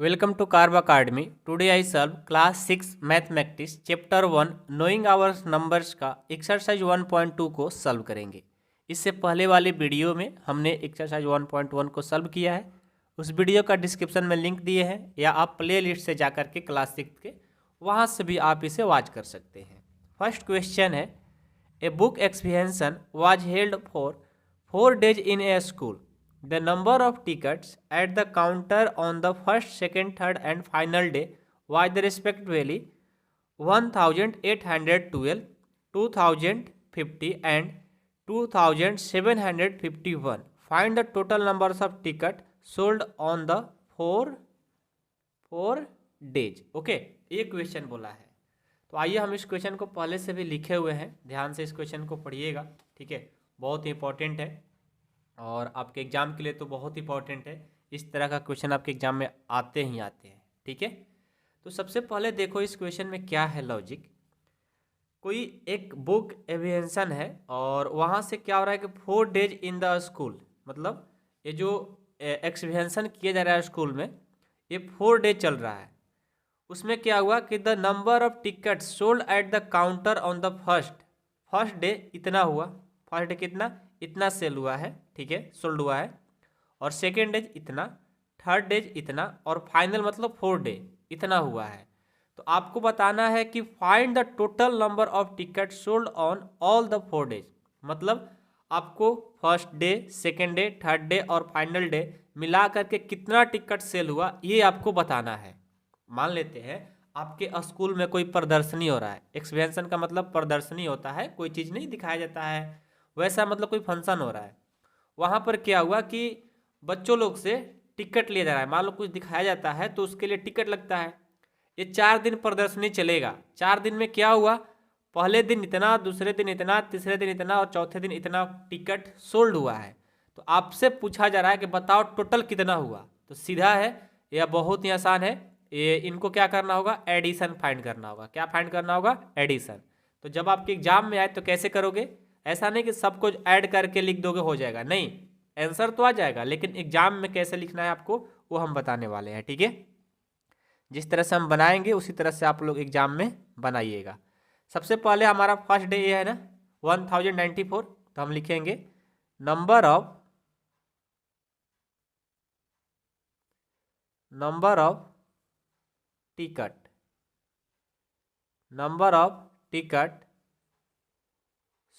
Welcome to Carb Academy. Today I solve class 6 mathematics chapter 1 knowing hours numbers का exercise 1.2 को solve करेंगे। इससे पहले वाले वीडियो में हमने एक्सरसाइज 1.1 को सॉल्व किया है। उस वीडियो का डिस्क्रिप्शन में लिंक दिए हैं या आप प्ले लिस्ट से जा कर के क्लास 6 के वहाँ से भी आप इसे वॉच कर सकते हैं। फर्स्ट क्वेश्चन है, a book exhibition was held for 4 days in a school. The number of tickets at the counter on the first, second, third and final day was respectively 1812, 2050 and 2751. Find the total numbers of tickets sold on the four days. Okay, ये question बोला है। तो आइए हम इस question को पहले से भी लिखे हुए हैं, ध्यान से इस क्वेश्चन को पढ़िएगा। ठीक है, बहुत ही इंपॉर्टेंट है और आपके एग्जाम के लिए तो बहुत इंपॉर्टेंट है। इस तरह का क्वेश्चन आपके एग्जाम में आते ही आते हैं। ठीक है, तो सबसे पहले देखो इस क्वेश्चन में क्या है लॉजिक। कोई एक बुक एविएशन है और वहाँ से क्या हो रहा है कि 4 days इन द स्कूल, मतलब ये जो एक्सपीरियंसन किया जा रहा है स्कूल में, ये 4 days चल रहा है। उसमें क्या हुआ कि the number of ticket sold at the counter on the first day इतना हुआ। फर्स्ट डे कितना, इतना सेल हुआ है। ठीक है, सोल्ड हुआ है। और सेकेंड डेज इतना, थर्ड डेज इतना और फाइनल मतलब 4 day इतना हुआ है। तो आपको बताना है कि find the total number of ticket sold on all the 4 days। मतलब आपको first day, second day, third day और फाइनल डे मिला करके कितना टिकट सेल हुआ ये आपको बताना है। मान लेते हैं आपके स्कूल में कोई प्रदर्शनी हो रहा है। एक्सपीरियंसन का मतलब प्रदर्शनी होता है, कोई चीज़ नहीं दिखाया जाता है, वैसा मतलब कोई फंक्शन हो रहा है। वहाँ पर क्या हुआ कि बच्चों लोग से टिकट लिया जा रहा है। मान लो कुछ दिखाया जाता है तो उसके लिए टिकट लगता है। ये 4 दिन प्रदर्शनी चलेगा। 4 दिन में क्या हुआ, पहले दिन इतना, दूसरे दिन इतना, तीसरे दिन इतना और चौथे दिन इतना टिकट सोल्ड हुआ है। तो आपसे पूछा जा रहा है कि बताओ टोटल कितना हुआ। तो सीधा है, यह बहुत ही आसान है। ये इनको क्या करना होगा, एडिशन फाइंड करना होगा। क्या फाइंड करना होगा, एडिशन। तो जब आपके एग्जाम में आए तो कैसे करोगे, ऐसा नहीं कि सब कुछ ऐड करके लिख दोगे हो जाएगा, नहीं, आंसर तो आ जाएगा लेकिन एग्जाम में कैसे लिखना है आपको वो हम बताने वाले हैं। ठीक है, जिस तरह से हम बनाएंगे उसी तरह से आप लोग एग्जाम में बनाइएगा। सबसे पहले हमारा फर्स्ट डे ये है ना 1094, तो हम लिखेंगे number of ticket, number of ticket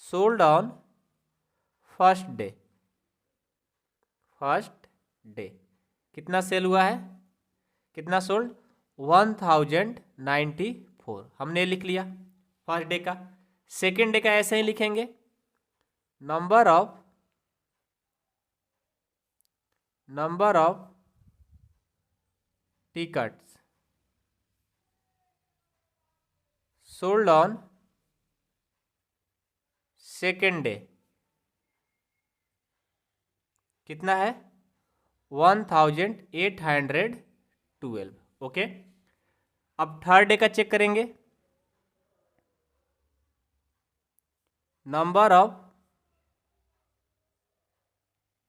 sold on first day कितना सेल हुआ है, कितना सोल्ड, 1094 हमने लिख लिया फर्स्ट डे का। सेकेंड डे का ऐसे ही लिखेंगे number of tickets sold on second day कितना है, 1812। ओके, अब थर्ड डे का चेक करेंगे। Number of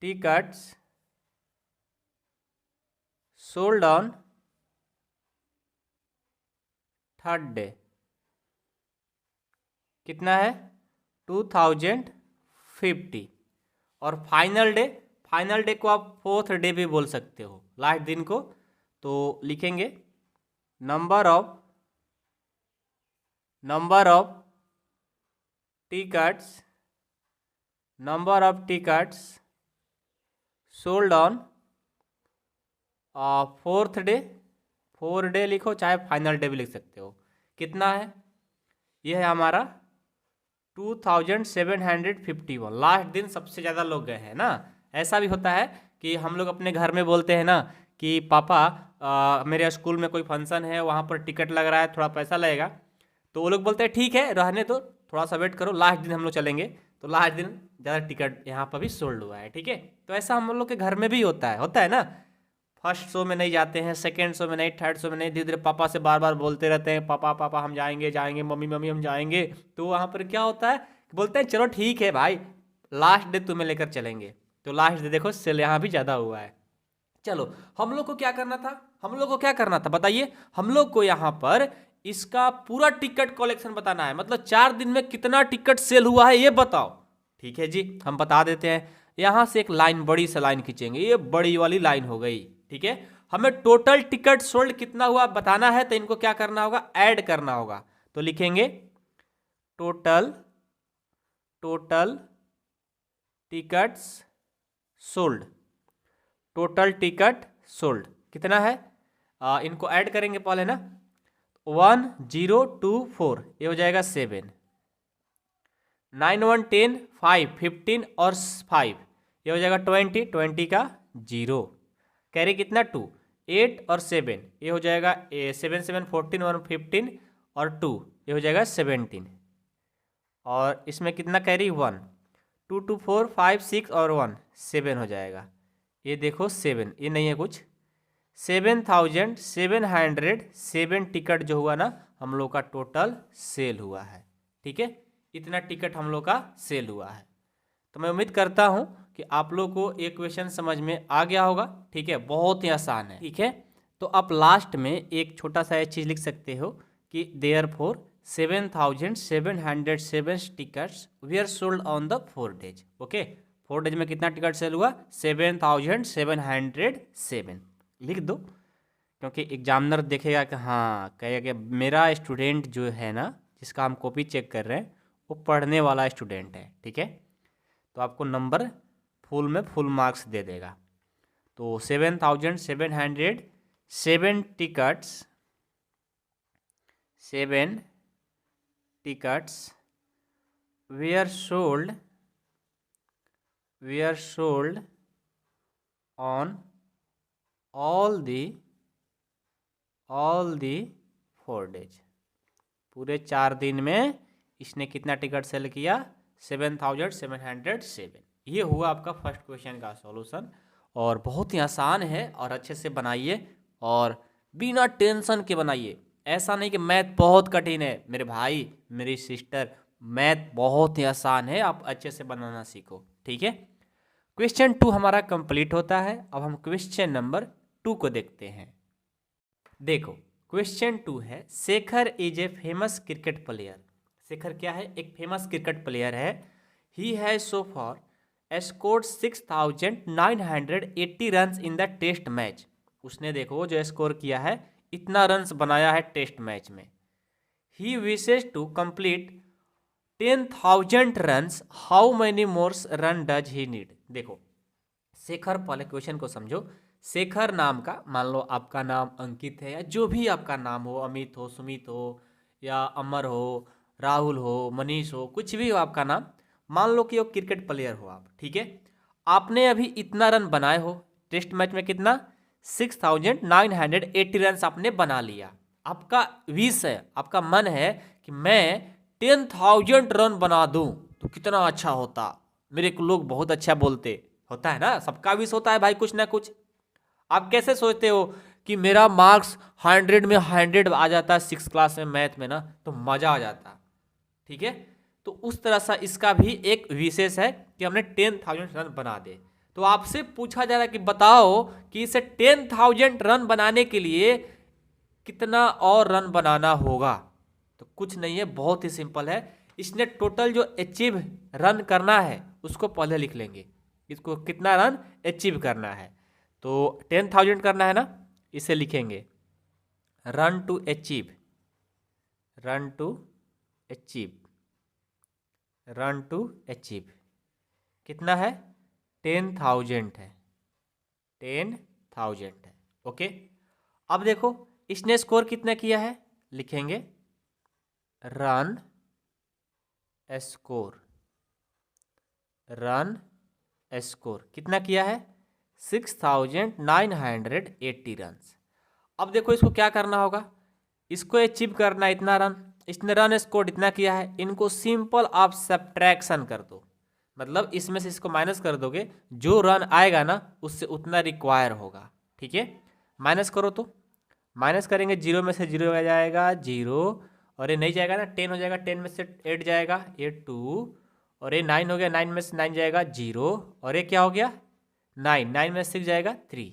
tickets sold on third day कितना है, 2050। और फाइनल डे को आप फोर्थ डे भी बोल सकते हो, लास्ट दिन को। तो लिखेंगे number of tickets sold on fourth day लिखो, चाहे फाइनल डे भी लिख सकते हो। कितना है, यह है हमारा 2751। लास्ट दिन सबसे ज़्यादा लोग गए हैं ना। ऐसा भी होता है कि हम लोग अपने घर में बोलते हैं ना कि पापा मेरे स्कूल में कोई फंक्शन है, वहाँ पर टिकट लग रहा है, थोड़ा पैसा लगेगा। तो वो लोग बोलते हैं ठीक है रहने दो, थोड़ा सा वेट करो, लास्ट दिन हम लोग चलेंगे। तो लास्ट दिन ज़्यादा टिकट यहाँ पर भी सोल्ड हुआ है। ठीक है, तो ऐसा हम लोग के घर में भी होता है ना। फर्स्ट शो में नहीं जाते हैं, सेकेंड शो में नहीं, थर्ड शो में नहीं, धीरे धीरे पापा से बार बार बोलते रहते हैं पापा हम जाएंगे, मम्मी हम जाएंगे। तो वहाँ पर क्या होता है, बोलते हैं चलो ठीक है भाई, लास्ट डे तुम्हें लेकर चलेंगे। तो लास्ट डे देखो सेल यहाँ भी ज़्यादा हुआ है। चलो हम लोग को क्या करना था, हम लोग को क्या करना था बताइए, हम लोग को यहाँ पर इसका पूरा टिकट कलेक्शन बताना है, मतलब 4 दिन में कितना टिकट सेल हुआ है ये बताओ। ठीक है जी, हम बता देते हैं। यहाँ से एक लाइन, बड़ी सी लाइन खींचेंगे, ये बड़ी वाली लाइन हो गई। ठीक है, हमें टोटल टिकट सोल्ड कितना हुआ बताना है, तो इनको क्या करना होगा, ऐड करना होगा। तो लिखेंगे total tickets sold, total ticket sold कितना है, इनको ऐड करेंगे पहले ना। 1024 ये हो जाएगा 7, 9 1 10 5 15 और 5 ये हो जाएगा 20, 20 का 0, कैरी कितना 2, 8 और 7 ये हो जाएगा 7 7 14 और 15 और 2 ये हो जाएगा 17, और इसमें कितना कैरी 1, 2 2 4 5 6 और 1 7 हो जाएगा। ये देखो 7, ये नहीं है कुछ, 7707 टिकट जो हुआ ना हम लोग का टोटल सेल हुआ है। ठीक है, इतना टिकट हम लोग का सेल हुआ है। तो मैं उम्मीद करता हूँ कि आप लोग को ये क्वेश्चन समझ में आ गया होगा। ठीक है, बहुत ही आसान है। ठीक है, तो आप लास्ट में एक छोटा सा ये चीज़ लिख सकते हो कि therefore 7707 tickets we are sold on the 4 days. Okay, 4 days में कितना टिकट सेल हुआ, 7707 लिख दो, क्योंकि एग्जामिनर देखेगा कि हाँ कहेगा कि मेरा स्टूडेंट जो है ना, जिसका हम कॉपी चेक कर रहे हैं, वो पढ़ने वाला स्टूडेंट है। ठीक है, तो आपको नंबर फुल में फुल मार्क्स दे देगा। तो 7707 tickets, 7 tickets we are sold on all the 4 days. पूरे 4 दिन में इसने कितना टिकट सेल किया, 7707। ये हुआ आपका फर्स्ट क्वेश्चन का सॉल्यूशन, और बहुत ही आसान है, और अच्छे से बनाइए और बिना टेंशन के बनाइए। ऐसा नहीं कि मैथ बहुत कठिन है, मेरे भाई मेरी सिस्टर, मैथ बहुत ही आसान है, आप अच्छे से बनाना सीखो। ठीक है, क्वेश्चन 2 हमारा कंप्लीट होता है। अब हम क्वेश्चन नंबर 2 को देखते हैं। देखो क्वेश्चन 2 है, Shekhar is a famous cricket player. Shekhar क्या है, एक फेमस क्रिकेट प्लेयर है। He has so far scored 6980 runs in the test match. उसने देखो जो स्कोर किया है, इतना रन्स बनाया है टेस्ट मैच में। He wishes to complete 10,000 runs, how many mores run does he need. देखो शेखर, पहले क्वेश्चन को समझो। शेखर नाम का, मान लो आपका नाम अंकित है, या जो भी आपका नाम हो, अमित हो, सुमित हो, या अमर हो, राहुल हो, मनीष हो, कुछ भी हो आपका नाम, मान लो कि वो क्रिकेट प्लेयर हो आप। ठीक है, आपने अभी इतना रन बनाए हो टेस्ट मैच में, कितना 6980 रन आपने बना लिया। आपका विश है, आपका मन है कि मैं 10,000 रन बना दूं तो कितना अच्छा होता, मेरे को लोग बहुत अच्छा बोलते, होता है ना, सबका विश होता है भाई कुछ ना कुछ। आप कैसे सोचते हो कि मेरा मार्क्स 100 में 100 आ जाता है 6 क्लास में मैथ में ना, तो मज़ा आ जाता। ठीक है, तो उस तरह से इसका भी एक विशेष है कि हमने 10,000 रन बना दे। तो आपसे पूछा जा रहा है कि बताओ कि इसे 10,000 रन बनाने के लिए कितना और रन बनाना होगा। तो कुछ नहीं है, बहुत ही सिंपल है। इसने टोटल जो अचीव रन करना है उसको पहले लिख लेंगे, इसको कितना रन अचीव करना है। तो 10,000 करना है ना, इसे लिखेंगे run to achieve, run to achieve, run to achieve कितना है, 10,000 है, 10,000 है। ओके, अब देखो इसने स्कोर कितना किया है, लिखेंगे रन स्कोर, रन स्कोर कितना किया है, 6980 रन। अब देखो इसको क्या करना होगा, इसको अचीव करना है इतना रन, इसने रन स्कोर इतना किया है, इनको सिंपल आप सब्ट्रैक्शन कर दो, मतलब इसमें से इसको माइनस कर दोगे, जो रन आएगा ना उससे उतना रिक्वायर होगा। ठीक है, माइनस करो, तो माइनस करेंगे, 0 में से 0 आ जाएगा 0, और ये नहीं जाएगा ना, 10 हो जाएगा, 10 में से 8 जाएगा, ये 2, और ये 9 हो गया, 9 में से 9 जाएगा 0, और ये क्या हो गया 9, 9 में 6 जाएगा 3,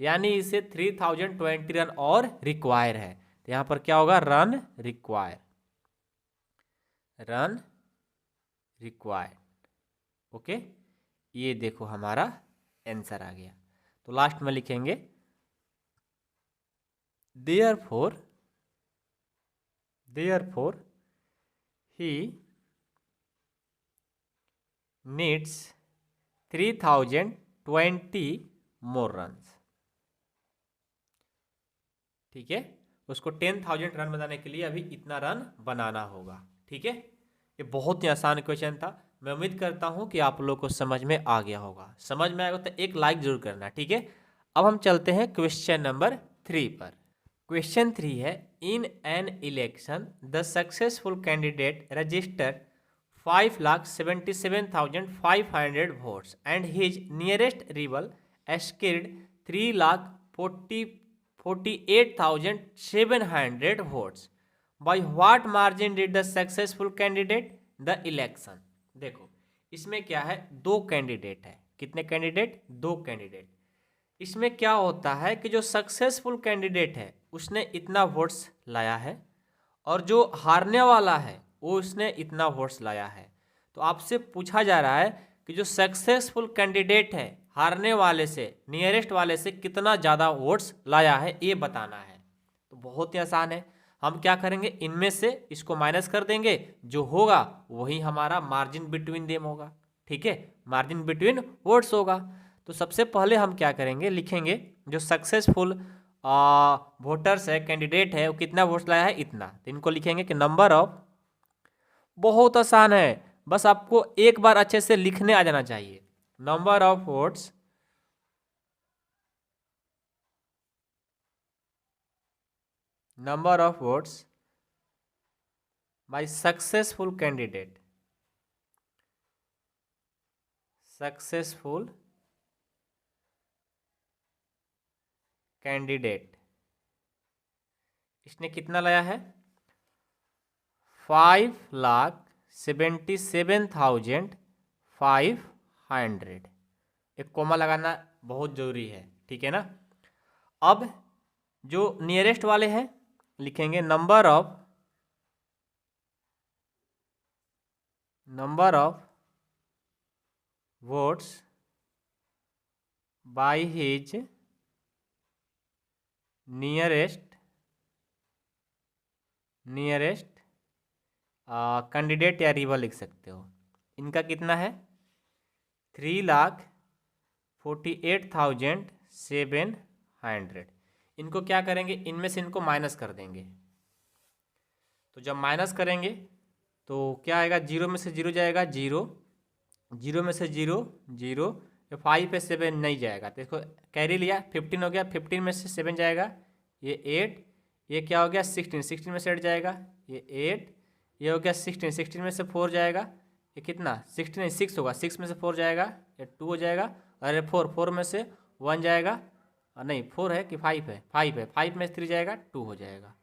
यानी इसे 3020 रन और रिक्वायर है। तो यहाँ पर क्या होगा, run require, run required. Okay, ये देखो हमारा आंसर आ गया। तो लास्ट में लिखेंगे therefore he needs 3020 more runs. ठीक है, उसको 10,000 रन बनाने के लिए अभी इतना रन बनाना होगा। ठीक है, ये बहुत ही आसान क्वेश्चन था। मैं उम्मीद करता हूं कि आप लोग को समझ में आ गया होगा। समझ में आएगा तो एक लाइक जरूर करना। ठीक है, अब हम चलते हैं क्वेश्चन नंबर 3 पर। क्वेश्चन 3 है, in an election the successful candidate registered 5,77,500 votes and his nearest rival scored 3,48,700 votes. By what margin did the successful candidate the election? देखो इसमें क्या है, दो कैंडिडेट है। कितने कैंडिडेट, दो कैंडिडेट। इसमें क्या होता है कि जो सक्सेसफुल कैंडिडेट है उसने इतना वोट्स लाया है और जो हारने वाला है वो उसने इतना वोट्स लाया है। तो आपसे पूछा जा रहा है कि जो सक्सेसफुल कैंडिडेट है हारने वाले से, नियरेस्ट वाले से कितना ज़्यादा वोट्स लाया है, ये बताना है। तो बहुत ही आसान है। हम क्या करेंगे, इनमें से इसको माइनस कर देंगे, जो होगा वही हमारा मार्जिन बिटवीन देम होगा। ठीक है, मार्जिन बिटवीन वोट्स होगा। तो सबसे पहले हम क्या करेंगे, लिखेंगे जो सक्सेसफुल वोटर्स है, कैंडिडेट है, वो कितना वोट्स लाया है, इतना। तो इनको लिखेंगे कि नंबर ऑफ, बहुत आसान है, बस आपको एक बार अच्छे से लिखने आ जाना चाहिए। Number of votes by successful candidate, इसने कितना लाया है, 5,77,500। एक कोमा लगाना बहुत जरूरी है। ठीक है ना। अब जो नियरेस्ट वाले हैं लिखेंगे number of votes by his nearest candidate या रिवल लिख सकते हो। इनका कितना है, 3,48,700। इनको क्या करेंगे, इनमें से इनको माइनस कर देंगे। तो जब माइनस करेंगे तो क्या आएगा, जीरो में से जीरो जाएगा, जीरो, जीरो में से जीरो, जीरो, 5 पे 7 नहीं जाएगा। तो इसको कैरी लिया, 15 हो गया, 15 में से 7 जाएगा, ये 8, ये क्या हो गया 16, 16 में से 8 जाएगा, ये 8, ये हो गया 16, 16 में से 4 जाएगा, ये कितना 16 6 होगा, 6 में से 4 जाएगा, ये 2 हो जाएगा, अरे 4 में से 1 जाएगा, नहीं 4 है कि 5 है, 5 है, 5 में से 3 जाएगा, 2 हो जाएगा,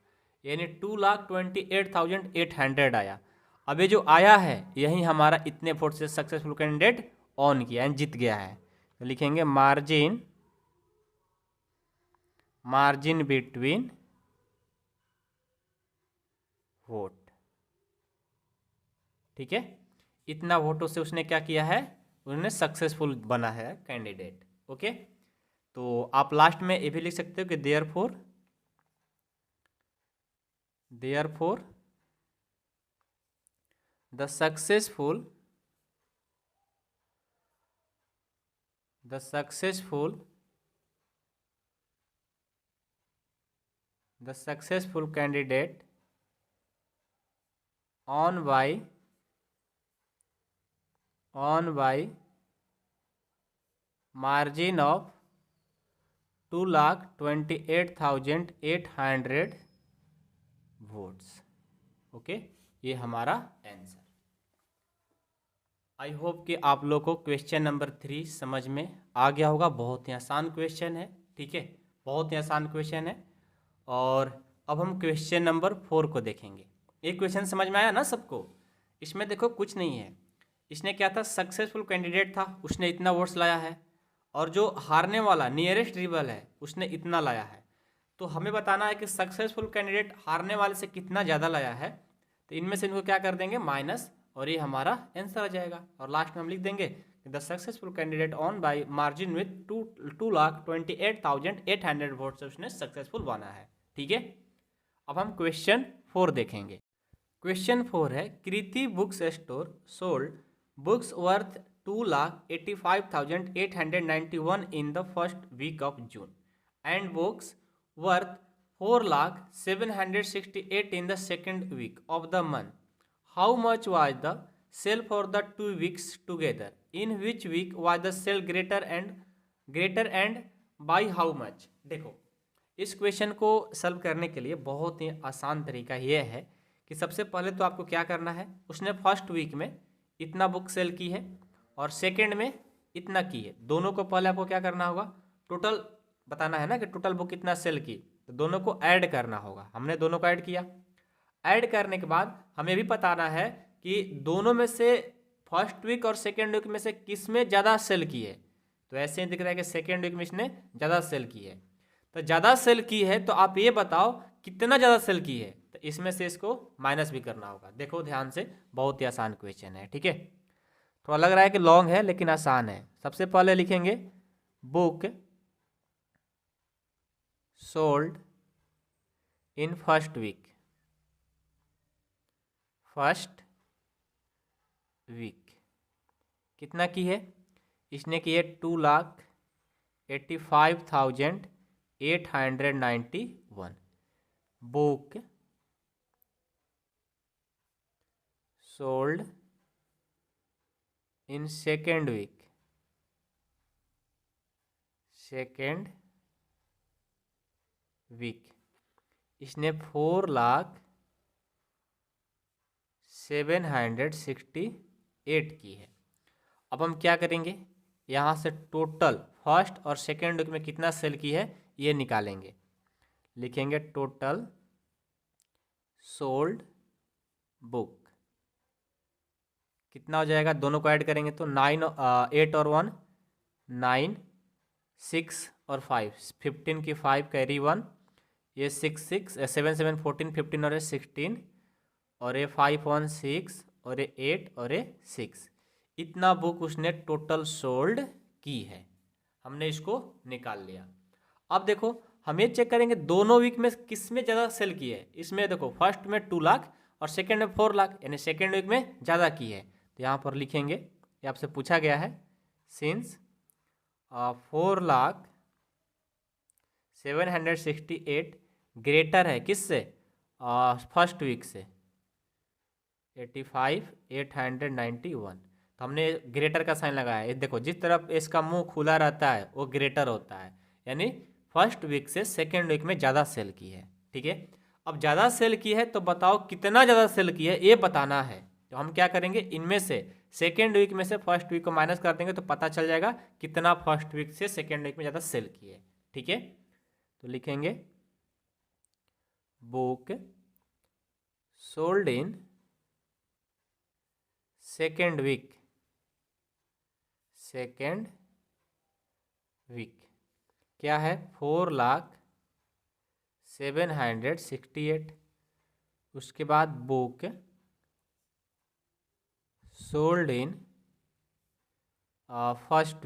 यानी 2,28,800 आया। अब ये जो आया है यही हमारा इतने वोट से सक्सेसफुल कैंडिडेट ऑन किया है, जीत गया है। तो लिखेंगे मार्जिन बिटवीन वोट। ठीक है, इतना वोटों से उसने क्या किया है, उन्होंने सक्सेसफुल बना है कैंडिडेट। ओके, तो आप लास्ट में ये भी लिख सकते हो कि therefore the successful candidate on by margin of 2,28,800 votes. Okay, ये हमारा आंसर। आई होप कि आप लोग को क्वेश्चन नंबर 3 समझ में आ गया होगा। बहुत ही आसान क्वेश्चन है। ठीक है, बहुत ही आसान क्वेश्चन है। और अब हम क्वेश्चन नंबर 4 को देखेंगे। एक क्वेश्चन समझ में आया ना सबको। इसमें देखो कुछ नहीं है, इसने क्या था, सक्सेसफुल कैंडिडेट था, उसने इतना वोट्स लाया है और जो हारने वाला नियरेस्ट रिवल है उसने इतना लाया है, तो हमें बताना है कि सक्सेसफुल कैंडिडेट हारने वाले से कितना ज़्यादा लाया है। तो इनमें से इनको क्या कर देंगे माइनस, और ये हमारा आंसर आ जाएगा। और लास्ट में हम लिख देंगे the successful candidate on by margin with 2,28,800 vote से उसने सक्सेसफुल बना है। ठीक है, अब हम क्वेश्चन 4 देखेंगे। क्वेश्चन 4 है Kriti books store sold books worth 2,85,891 in the first week of June and books worth 4,768 in the second week of the month. How much was the sale for the 2 weeks together? In which week was the sale greater and by how much? देखो, इस question को solve करने के लिए बहुत ही आसान तरीका यह है कि सबसे पहले तो आपको क्या करना है, उसने फर्स्ट वीक में इतना बुक सेल की है और सेकंड में इतना की है, दोनों को पहले आपको क्या करना होगा, टोटल बताना है ना कि टोटल बुक कितना सेल की, तो दोनों को ऐड करना होगा। हमने दोनों को ऐड किया, ऐड करने के बाद हमें भी बताना है कि दोनों में से फर्स्ट वीक और सेकेंड वीक में से किस में ज़्यादा सेल की है। तो ऐसे ही दिख रहा है कि सेकेंड वीक में इसने ज़्यादा सेल की है, तो ज़्यादा सेल की है तो आप ये बताओ कितना ज़्यादा सेल की है, तो इसमें से इसको माइनस भी करना होगा। देखो ध्यान से, बहुत ही आसान क्वेश्चन है। ठीक है, थोड़ा लग रहा है कि लॉन्ग है लेकिन आसान है। सबसे पहले लिखेंगे book sold in first week, कितना की है, इसने की है 2,85,891। Book sold in second week, इसने 4,768 की है। अब हम क्या करेंगे, यहाँ से टोटल फर्स्ट और सेकेंड वीक में कितना सेल की है ये निकालेंगे। लिखेंगे टोटल सोल्ड बुक, कितना हो जाएगा, दोनों को ऐड करेंगे तो 8 और 1 9, 6 और 5 15 की 5 कैरी 1, ये 6 7 7 14 15 और ये 16, और ये 5 1 6 और ये 8 और ये 6, इतना बुक उसने टोटल सोल्ड की है। हमने इसको निकाल लिया। अब देखो हम ये चेक करेंगे दोनों वीक में किस में ज़्यादा सेल की है। इसमें देखो फर्स्ट में 2 लाख और सेकेंड में 4 लाख, यानी सेकेंड वीक में ज़्यादा की है। तो यहाँ पर लिखेंगे, ये आपसे पूछा गया है, सिंस 4,768 ग्रेटर है किससे, फर्स्ट वीक से 85,891, तो हमने ग्रेटर का साइन लगाया है। देखो जिस तरफ इसका मुंह खुला रहता है वो ग्रेटर होता है, यानी फर्स्ट वीक से सेकेंड वीक में ज़्यादा सेल की है। ठीक है, अब ज़्यादा सेल की है तो बताओ कितना ज़्यादा सेल की है ये बताना है। तो हम क्या करेंगे, इनमें से सेकेंड वीक में से फर्स्ट वीक को माइनस कर देंगे तो पता चल जाएगा कितना फर्स्ट वीक से सेकेंड वीक में ज़्यादा सेल की है। ठीक है, तो लिखेंगे book sold in second week क्या है, 4,768। उसके बाद book sold in first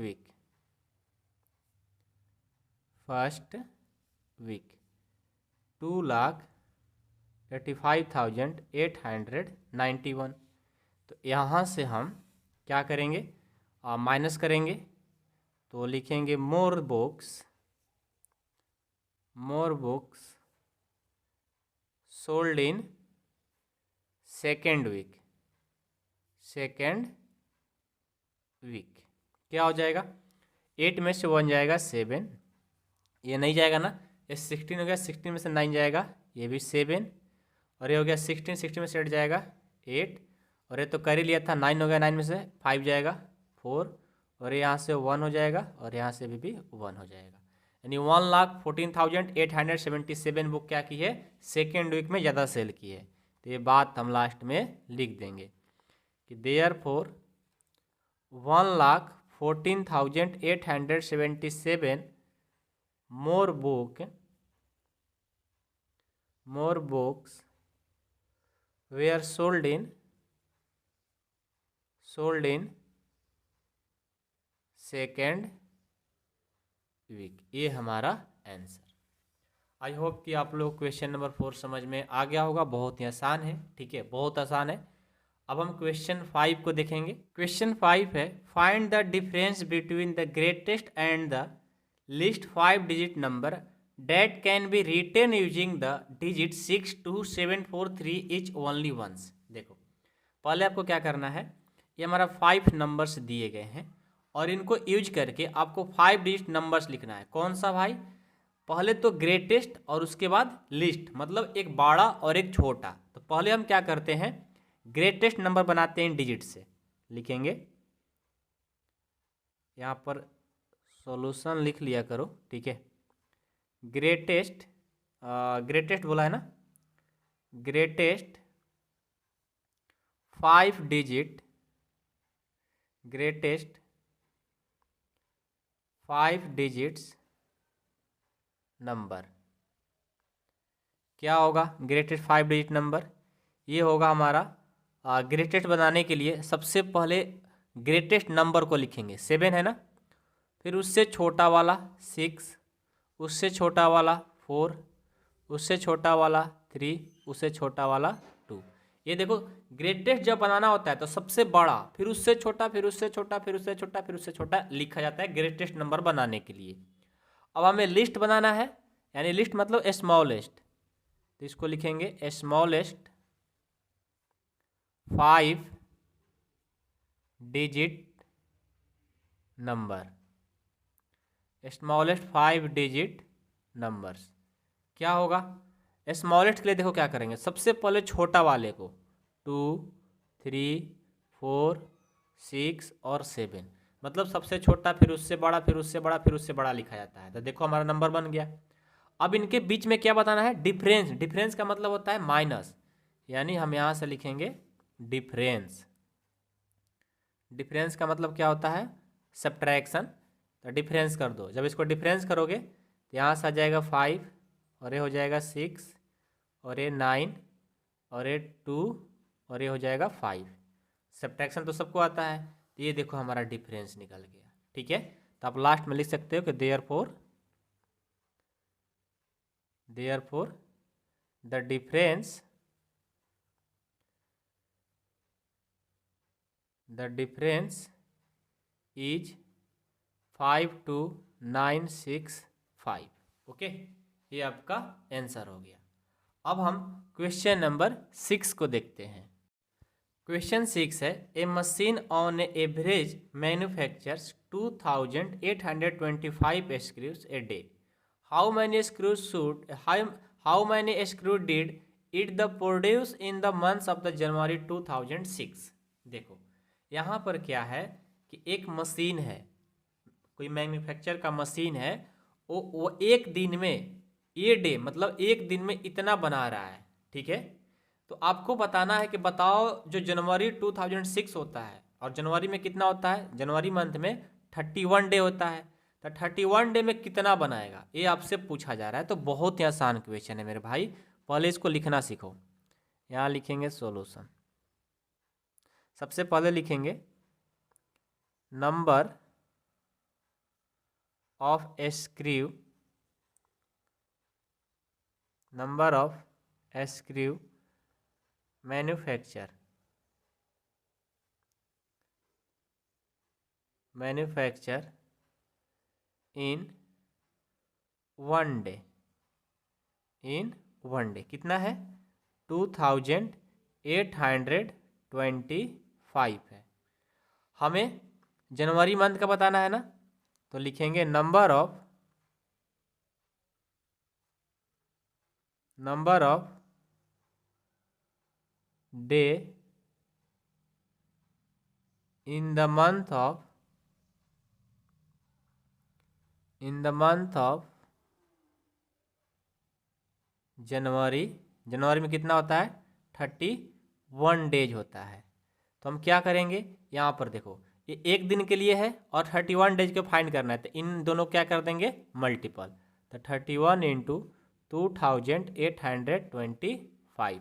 week 2,85,891। तो यहाँ से हम क्या करेंगे, माइनस करेंगे, तो लिखेंगे more books sold in second week क्या हो जाएगा, 8 में से 1 जाएगा 7, ये नहीं जाएगा ना, ये 16 हो गया, 16 में से 9 जाएगा, ये भी 7, और ये हो गया 16 में से 8 जाएगा 8, और ये तो कर ही लिया था, 9 हो गया, 9 में से 5 जाएगा 4, और यहाँ से 1 हो जाएगा और यहाँ से भी 1 हो जाएगा, यानी 1,14,877 बुक क्या की है, सेकेंड वीक में ज़्यादा सेल की है। तो ये बात हम लास्ट में लिख देंगे कि therefore 1,14,877 14,877 more books were sold in second week. ये हमारा आंसर। आई होप कि आप लोग क्वेश्चन नंबर 4 समझ में आ गया होगा। बहुत ही आसान है, ठीक है, बहुत आसान है। अब हम क्वेश्चन 5 को देखेंगे। क्वेश्चन 5 है, find the difference between the greatest and the least 5 digit number that can be written using the digit 62743 each only once। देखो, पहले आपको क्या करना है, ये हमारा 5 नंबर्स दिए गए हैं और इनको यूज करके आपको 5 डिजिट नंबर्स लिखना है। कौन सा भाई? पहले तो ग्रेटेस्ट और उसके बाद लिस्ट, मतलब एक बड़ा और एक छोटा। तो पहले हम क्या करते हैं, ग्रेटेस्ट नंबर बनाते हैं डिजिट से। लिखेंगे, यहाँ पर सॉल्यूशन लिख लिया करो, ठीक है। ग्रेटेस्ट बोला है ना, greatest 5 digit, greatest 5 digits number क्या होगा? ग्रेटेस्ट 5 डिजिट नंबर ये होगा हमारा। ग्रेटेस्ट बनाने के लिए सबसे पहले ग्रेटेस्ट नंबर को लिखेंगे, 7 है ना, फिर उससे छोटा वाला 6, उससे छोटा वाला 4, उससे छोटा वाला 3, उससे छोटा वाला 2। ये देखो, ग्रेटेस्ट जब बनाना होता है तो सबसे बड़ा, फिर उससे छोटा, फिर उससे छोटा, फिर उससे छोटा, फिर उससे छोटा लिखा जाता है ग्रेटेस्ट नंबर बनाने के लिए। अब हमें लिस्ट बनाना है, यानी लिस्ट मतलब स्मॉलेस्ट, तो इसको लिखेंगे smallest 5 digit number, smallest 5 digit numbers क्या होगा? स्मॉलेस्ट के लिए देखो क्या करेंगे, सबसे पहले छोटा वाले को 2, 3, 4, 6 और 7, मतलब सबसे छोटा, फिर उससे बड़ा, फिर उससे बड़ा, फिर उससे बड़ा लिखा जाता है। तो देखो हमारा नंबर बन गया। अब इनके बीच में क्या बताना है? डिफरेंस। डिफरेंस का मतलब होता है माइनस, यानी हम यहाँ से लिखेंगे डिफरेंस। डिफरेंस का मतलब क्या होता है? सब्ट्रैक्शन। तो डिफरेंस कर दो। जब इसको डिफरेंस करोगे तो यहाँ से आ जाएगा 5 और ये हो जाएगा 6 और ये 9 और ये 2 और ये हो जाएगा 5। सब्ट्रैक्शन तो सबको आता है, तो ये देखो हमारा डिफरेंस निकल गया, ठीक है। तो आप लास्ट में लिख सकते हो कि therefore the difference is 52965। Okay, ये आपका आंसर हो गया। अब हम क्वेश्चन नंबर 6 को देखते हैं। क्वेश्चन 6 है, a machine on average manufactures 2825 screws a day. How many screw did it the produce in the months of the January 2006। देखो यहाँ पर क्या है कि एक मशीन है, कोई मैन्युफैक्चर का मशीन है, वो एक दिन में, ये डे मतलब एक दिन में इतना बना रहा है, ठीक है। तो आपको बताना है कि बताओ जो जनवरी 2006 होता है, और जनवरी में कितना होता है? जनवरी मंथ में 31 डे होता है, तो 31 डे में कितना बनाएगा, ये आपसे पूछा जा रहा है। तो बहुत ही आसान क्वेश्चन है मेरे भाई, पहले इसको लिखना सीखो। यहाँ लिखेंगे सॉल्यूशन। सबसे पहले लिखेंगे number of screw manufacture in one day कितना है? 2825 है। हमें जनवरी मंथ का बताना है ना, तो लिखेंगे number of day in the month of January. जनवरी में कितना होता है? 31 डेज होता है। तो हम क्या करेंगे, यहाँ पर देखो ये एक दिन के लिए है और 31 डेज को फाइंड करना है, तो इन दोनों क्या कर देंगे मल्टीपल, तो 31 इंटू 2825।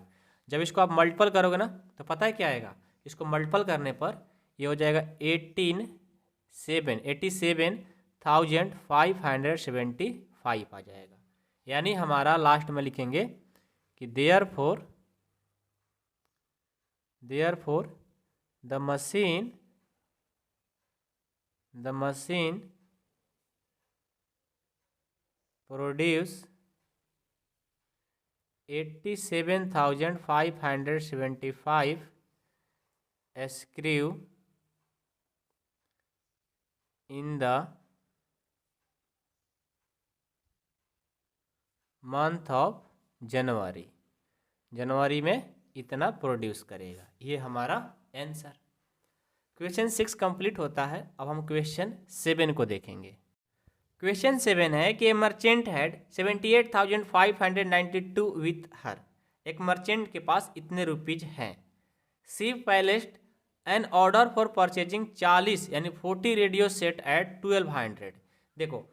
जब इसको आप मल्टीपल करोगे ना तो पता है क्या आएगा, इसको मल्टीपल करने पर ये हो जाएगा 87,575 आ जाएगा। यानी हमारा लास्ट में लिखेंगे कि therefore the machine produce 87,575 screw in the month of जनवरी में इतना प्रोड्यूस करेगा। ये हमारा आंसर। क्वेश्चन 6 कंप्लीट होता है। अब हम क्वेश्चन 7 को देखेंगे। क्वेश्चन 7 है कि मर्चेंट हैड 78,592 विथ हर। एक मर्चेंट के पास इतने रुपीज हैं। सी पैलेस्ड एन ऑर्डर फॉर परचेजिंग 40 यानी 40 रेडियो सेट एट 1200। देखो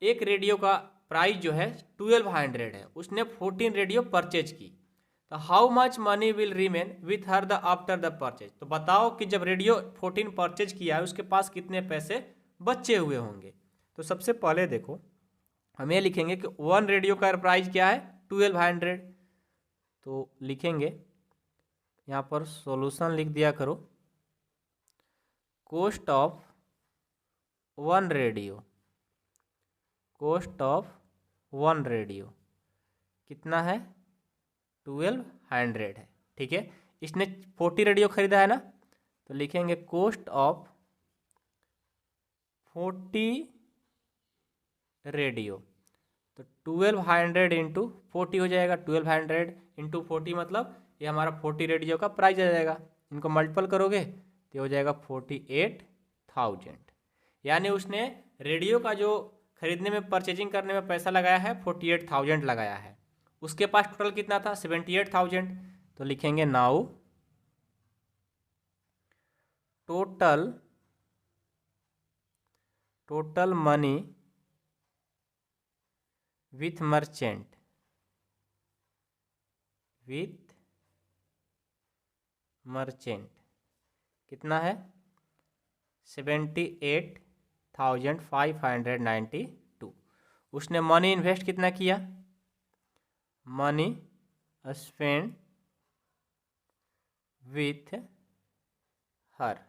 एक रेडियो का प्राइस जो है 1200 है, उसने 14 रेडियो परचेज की, तो how much money will remain with her the after the purchase. तो बताओ कि जब रेडियो 14 परचेज किया है उसके पास कितने पैसे बचे हुए होंगे। तो सबसे पहले देखो हम ये लिखेंगे कि 1 रेडियो का प्राइस क्या है 1200, तो लिखेंगे यहाँ पर सॉल्यूशन लिख दिया करो। कॉस्ट ऑफ 1 रेडियो कितना है 1200 है। ठीक है, इसने 40 रेडियो खरीदा है ना, तो लिखेंगे कॉस्ट ऑफ 40 रेडियो, तो 1200 इंटू 40 हो जाएगा। 1200 इंटू 40 मतलब ये हमारा 40 रेडियो का प्राइस आ जाएगा। इनको मल्टीपल करोगे तो हो जाएगा 48,000। यानी उसने रेडियो का जो खरीदने में परचेजिंग करने में पैसा लगाया है 48,000 लगाया है। उसके पास टोटल कितना था 78,000, तो लिखेंगे now total money with merchant कितना है 78,592। उसने मनी इन्वेस्ट कितना किया, मनी स्पेंड विथ हर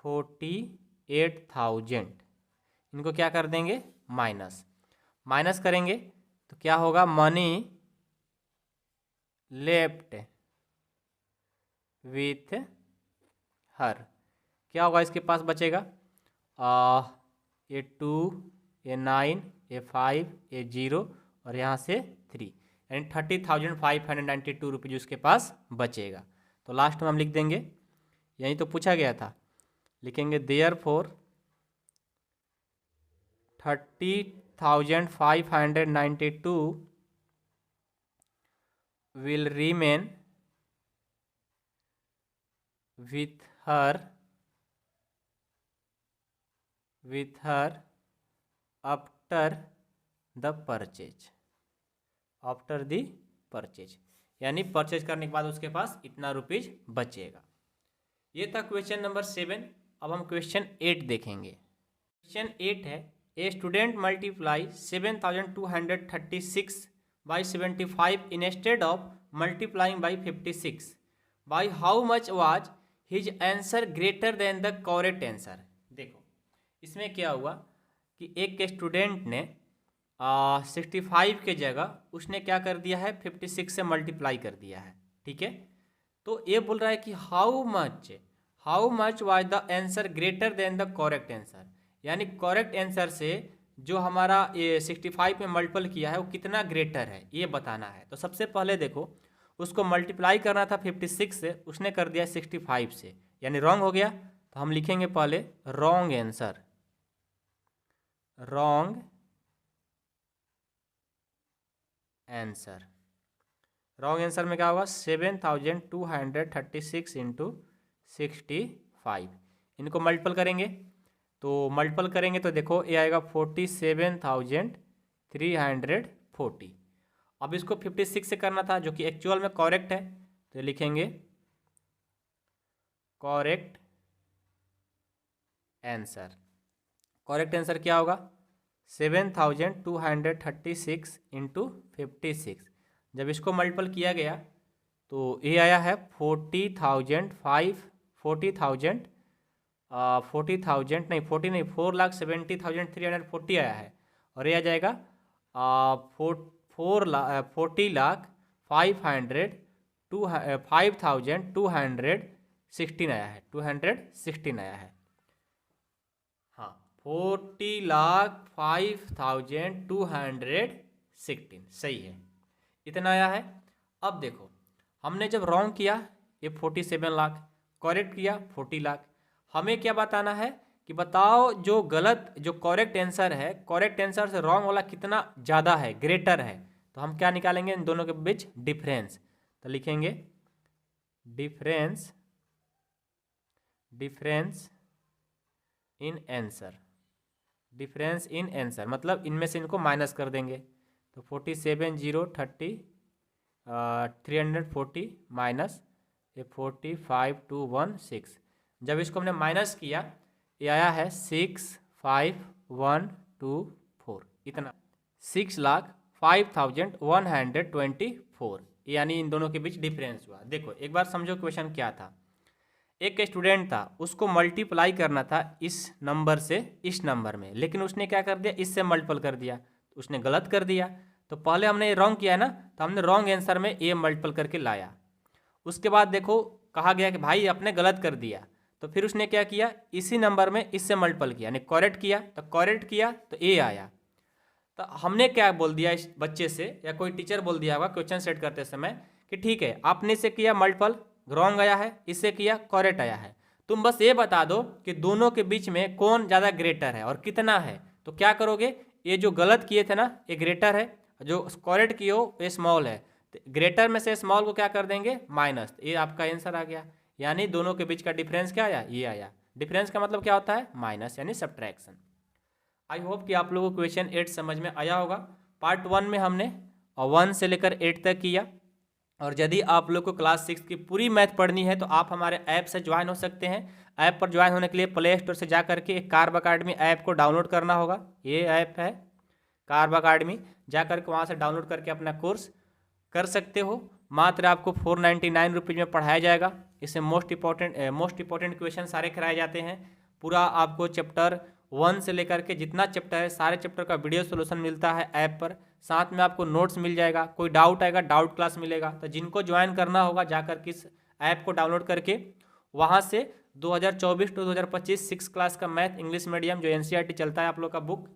48,000। इनको क्या कर देंगे माइनस करेंगे तो क्या होगा मनी लेफ्ट विथ हर, क्या होगा इसके पास बचेगा ये 2 ये 9 ये 5 ये 0 और यहाँ से 3, यानी 30,592 रुपीज उसके पास बचेगा। तो लास्ट में हम लिख देंगे, यही तो पूछा गया था, लिखेंगे therefore 30,592 will remain with her after the purchase, यानी परचेज करने के बाद उसके पास इतना रुपीज बचेगा। ये था क्वेश्चन नंबर 7। अब हम क्वेश्चन 8 देखेंगे। क्वेश्चन 8 है a student multiply 7,236 by 75 instead of multiplying by 56 by how much was his answer greater than the correct answer। देखो इसमें क्या हुआ कि एक स्टूडेंट ने 65 के जगह उसने क्या कर दिया है 56 से मल्टीप्लाई कर दिया है। ठीक है, तो ये बोल रहा है कि how much was the answer greater than the correct answer, यानी करेक्ट आंसर से जो हमारा ये 65 में मल्टीपल किया है वो कितना ग्रेटर है ये बताना है। तो सबसे पहले देखो उसको मल्टीप्लाई करना था 56 से, उसने कर दिया 65 से, यानी रॉन्ग हो गया। तो हम लिखेंगे पहले रॉन्ग आंसर में क्या होगा 7,236 इंटू 65, इनको मल्टीपल करेंगे तो देखो ये आएगा 47,340। अब इसको 56 से करना था जो कि एक्चुअल में करेक्ट है, तो लिखेंगे करेक्ट आंसर। करेक्ट आंसर क्या होगा 7,236 इंटू 56। जब इसको मल्टीपल किया गया तो ये आया है 4,70,340 आया है, और ये आ जाएगा 5,216 आया है, 216 आया है। हाँ 40,05,216 सही है, इतना आया है। अब देखो हमने जब रॉन्ग किया ये 47 लाख, करेक्ट किया 40 लाख। हमें क्या बताना है कि बताओ जो गलत जो करेक्ट आंसर है, करेक्ट आंसर से रॉन्ग वाला कितना ज़्यादा है, ग्रेटर है। तो हम क्या निकालेंगे इन दोनों के बीच डिफरेंस, तो लिखेंगे difference in answer, difference in answer मतलब इनमें से इनको माइनस कर देंगे। तो 47,030,340 माइनस ये 45,216। जब इसको हमने माइनस किया ये आया है 6,5,124, इतना 6,05,124, यानी इन दोनों के बीच डिफरेंस हुआ। देखो एक बार समझो क्वेश्चन क्या था। एक स्टूडेंट था, उसको मल्टीप्लाई करना था इस नंबर से इस नंबर में, लेकिन उसने क्या कर दिया, इससे मल्टीपल कर दिया, उसने गलत कर दिया। तो पहले हमने रॉन्ग किया है ना, तो हमने रॉन्ग आंसर में ए मल्टीपल करके लाया। उसके बाद देखो कहा गया कि भाई आपने गलत कर दिया, तो फिर उसने क्या किया, इसी नंबर में इससे मल्टीपल किया, यानी करेक्ट किया, तो करेक्ट किया तो ए आया। तो हमने क्या बोल दिया इस बच्चे से, या कोई टीचर बोल दिया होगा क्वेश्चन सेट करते समय कि ठीक है आपने इसे किया मल्टीपल, रॉन्ग आया है, इससे किया करेक्ट आया है, तुम बस ये बता दो कि दोनों के बीच में कौन ज़्यादा ग्रेटर है और कितना है। तो क्या करोगे, ये जो गलत किए थे ना ये ग्रेटर है, जो करेक्ट किए हो ये स्मॉल है, तो ग्रेटर में से स्मॉल को क्या कर देंगे माइनस, ये आपका आंसर आ गया। यानी दोनों के बीच का डिफरेंस क्या आया, ये आया। डिफरेंस का मतलब क्या होता है, माइनस, यानी सब्ट्रैक्शन। आई होप कि आप लोगों को क्वेश्चन 8 समझ में आया होगा। पार्ट 1 में हमने 1 से लेकर 8 तक किया, और यदि आप लोग को क्लास 6 की पूरी मैथ पढ़नी है तो आप हमारे ऐप से ज्वाइन हो सकते हैं। ऐप पर ज्वाइन होने के लिए प्ले स्टोर से जा करके एक कार्ब अकाडमी ऐप को डाउनलोड करना होगा। ये ऐप है कार्ब अकाडमी, जा करके वहाँ से डाउनलोड करके अपना कोर्स कर सकते हो। मात्र आपको 499 रुपीज़ में पढ़ाया जाएगा। इससे मोस्ट इंपॉर्टेंट क्वेश्चन सारे कराए जाते हैं। पूरा आपको चैप्टर 1 से लेकर के जितना चैप्टर है सारे चैप्टर का वीडियो सोल्यूशन मिलता है ऐप पर। साथ में आपको नोट्स मिल जाएगा, कोई डाउट आएगा डाउट क्लास मिलेगा। तो जिनको ज्वाइन करना होगा जाकर के इस ऐप को डाउनलोड करके वहाँ से 2024 टू 2025 6 क्लास का मैथ इंग्लिश मीडियम जो NCERT चलता है आप लोग का बुक,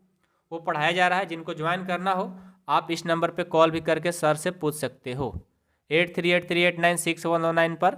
वो पढ़ाया जा रहा है। जिनको ज्वाइन करना हो आप इस नंबर पे कॉल भी करके सर से पूछ सकते हो। 8383896109 पर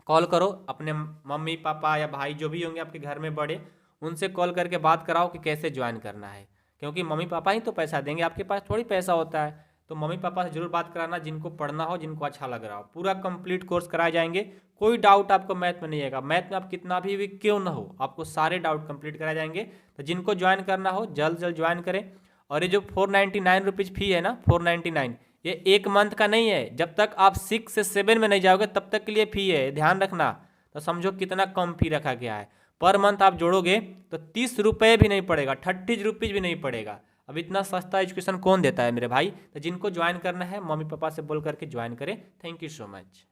कॉल करो। अपने मम्मी पापा या भाई जो भी होंगे आपके घर में बड़े, उनसे कॉल करके बात कराओ कि कैसे ज्वाइन करना है, क्योंकि मम्मी पापा ही तो पैसा देंगे, आपके पास थोड़ी पैसा होता है। तो मम्मी पापा से जरूर बात कराना, जिनको पढ़ना हो, जिनको अच्छा लग रहा हो। पूरा कंप्लीट कोर्स कराए जाएंगे, कोई डाउट आपको मैथ में नहीं आएगा। मैथ में आप कितना भी वीक क्यों ना हो, आपको सारे डाउट कंप्लीट कराए जाएंगे। तो जिनको ज्वाइन करना हो जल्द जल्द ज्वाइन करें। और ये जो 499 रुपीज़ फी है ना, 499, ये एक मंथ का नहीं है। जब तक आप 6 से 7 में नहीं जाओगे तब तक के लिए फ़ी है, ध्यान रखना। तो समझो कितना कम फी रखा गया है। पर मंथ आप जोड़ोगे तो 30 रुपये भी नहीं पड़ेगा, 30 रुपीज़ भी नहीं पड़ेगा। अब इतना सस्ता एजुकेशन कौन देता है मेरे भाई। तो जिनको ज्वाइन करना है मम्मी पापा से बोल करके ज्वाइन करें। Thank you so much.